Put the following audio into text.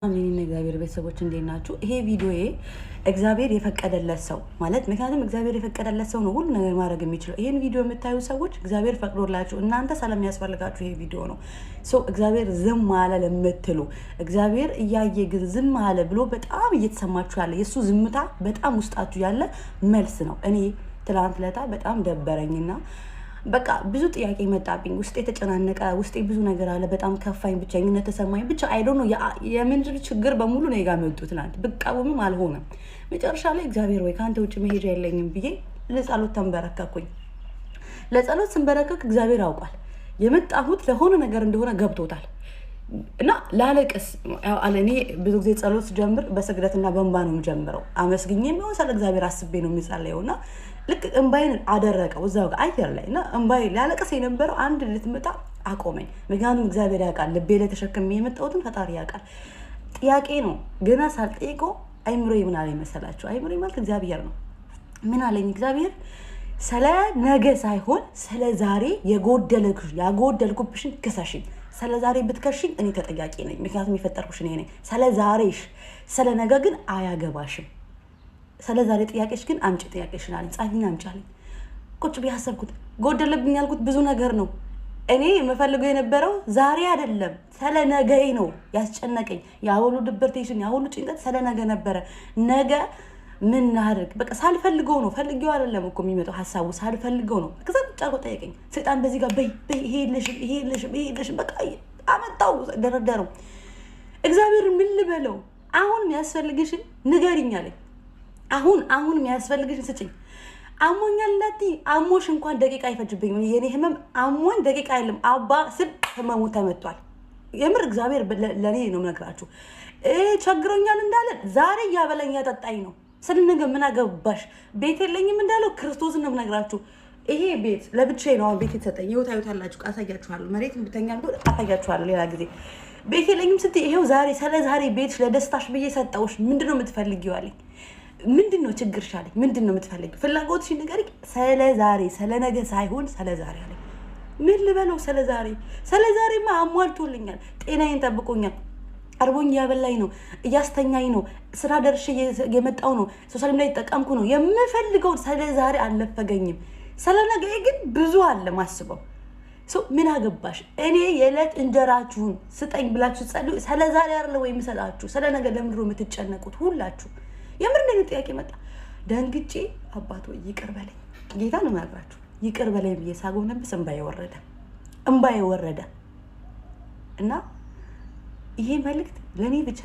አሜን። እግዚአብሔር ቤተሰቦች እንዴት ናችሁ? ይሄ ቪዲዮዬ እግዚአብሔር የፈቀደለት ሰው ማለት ምክንያቱም እግዚአብሔር የፈቀደለት ሰው ነው ሁሉ ነገር ማድረግ የሚችለው። ይሄን ቪዲዮ የምታዩ ሰዎች እግዚአብሔር ፈቅዶላችሁ እናንተ ስለሚያስፈልጋችሁ ይሄ ቪዲዮ ነው። እግዚአብሔር ዝም አለ ለምትሉ እግዚአብሔር እያየ ግን ዝም አለ ብሎ በጣም እየተሰማችሁ ያለ የሱ ዝምታ በጣም ውስጣችሁ ያለ መልስ ነው። እኔ ትላንት ለታ በጣም ደበረኝና በቃ ብዙ ጥያቄ መጣብኝ። ውስጤ ተጨናነቀ። ውስጤ ብዙ ነገር አለ። በጣም ከፋኝ፣ ብቸኝነት ተሰማኝ። ብቻ አይ ዶንት ኖ የምንድር ችግር በሙሉ ነው ጋር መጡ። ትናንት ብቃወምም አልሆነም። መጨረሻ ላይ እግዚአብሔር ወይ ካንተ ውጭ መሄጃ የለኝም ብዬ ለጸሎት ተንበረከኩኝ። ለጸሎት ስንበረከክ እግዚአብሔር አውቋል የመጣሁት ለሆነ ነገር እንደሆነ ገብቶታል። እና ላለቅስ አለ። እኔ ብዙ ጊዜ ጸሎት ጀምር በስግደትና በእንባ ነው የምጀምረው። አመስግኜም ነው ስለ እግዚአብሔር አስቤ ነው የሚጸለየውና ልክ እንባይን አደረቀው እዛው ጋር አየር ላይ እና እንባይ ላለቅስ የነበረው አንድ ልትመጣ አቆመኝ። ምክንያቱም እግዚአብሔር ያውቃል ልቤ ላይ ተሸክሜ የመጣሁትን ፈጣሪ ያውቃል። ጥያቄ ነው ገና ሳልጠይቀው አይምሮዬ ምን አለኝ መሰላችሁ? አይምሮዬ ማለት እግዚአብሔር ነው። ምን አለኝ እግዚአብሔር? ስለ ነገ ሳይሆን ስለ ዛሬ ያጎደልኩብሽን ክሰሽኝ። ስለ ዛሬ ብትከሽኝ እኔ ተጠያቂ ነኝ፣ ምክንያቱም የፈጠርኩሽ እኔ ነኝ። ስለ ዛሬሽ ስለ ነገ ግን አያገባሽም። ስለ ዛሬ ጥያቄሽ ግን አምጪ ጥያቄሽን አለኝ። ጻፊና አምጪ አለኝ። ቁጭ ብዬ አሰብኩት። ጎደለብኝ ያልኩት ብዙ ነገር ነው። እኔ የምፈልገው የነበረው ዛሬ አይደለም ስለ ነገ ነው ያስጨነቀኝ። ያሁሉ ድብርቴሽን ያሁሉ ጭንቀት ስለ ነገ ነበረ። ነገ ምን ላድርግ? በቃ ሳልፈልገው ነው። ፈልጌው አይደለም እኮ የሚመጣው ሀሳቡ፣ ሳልፈልገው ነው። ከዛ ቁጭ አልኩ ጠየቀኝ። ሰይጣን በዚህ ጋር በይ ይሄ የለሽም በቃ አመጣው ደረደረው። እግዚአብሔር ምን ልበለው? አሁን የሚያስፈልግሽን ንገሪኝ አለኝ። አሁን የሚያስፈልግሽን ስጭኝ። አሞኛል እንዳቲ አሞሽ እንኳን ደቂቃ አይፈጅብኝም። የኔ ህመም አሞኝ ደቂቃ አይደለም አባ ስል ህመሙ ተመቷል። የምር እግዚአብሔር ለኔ ነው የምነግራችሁ። ቸግሮኛል እንዳለ ዛሬ እያበላኝ ያጠጣኝ ነው። ስለነገ ምን አገባሽ? ቤት የለኝም እንዳለው ክርስቶስን ነው የምነግራችሁ። ይሄ ቤት ለብቻዬ ነው አሁን ቤት የተሰጠኝ። ይኸው ታዩታላችሁ፣ አሳያችኋለሁ። መሬት ብተኛ አሳያችኋለሁ ሌላ ጊዜ። ቤት የለኝም ስትይ ይኸው ዛሬ ስለ ዛሬ ቤትሽ ለደስታሽ ብዬ ሰጠውሽ። ምንድነው የምትፈልጊው አለኝ። ምንድነው ችግርሽ አለኝ። ምንድነው የምትፈልጊው? ፍላጎትሽ ንገሪኝ። ስለ ዛሬ ስለ ነገ ሳይሆን ስለ ዛሬ አለኝ። ምን ልበለው? ስለ ዛሬማ አሟልቶልኛል። ጤናዬን ጠብቆኛል። አርቦኝ ያበላኝ ነው፣ እያስተኛኝ ነው፣ ስራ ደርሼ የመጣው ነው፣ ሶሻል ሚዲያ የተጠቀምኩ ነው። የምፈልገውን ስለ ዛሬ አልነፈገኝም። ስለ ነገ ግን ብዙ አለ ማስበው። ምን አገባሽ? እኔ የዕለት እንጀራችሁን ስጠኝ ብላችሁ ጸልዩ። ስለ ዛሬ አይደለ ወይ የምሰጣችሁ? ስለ ነገ ለምንድነው የምትጨነቁት ሁላችሁ? የምር እንደዚህ ጥያቄ መጣ። ደንግጬ አባት ወይ ይቅር በለኝ፣ ጌታ ነው የምነግራችሁ፣ ይቅር በለኝ ብዬ ሳጎነበስ እንባዬ ወረደ እና ይሄ መልእክት ለኔ ብቻ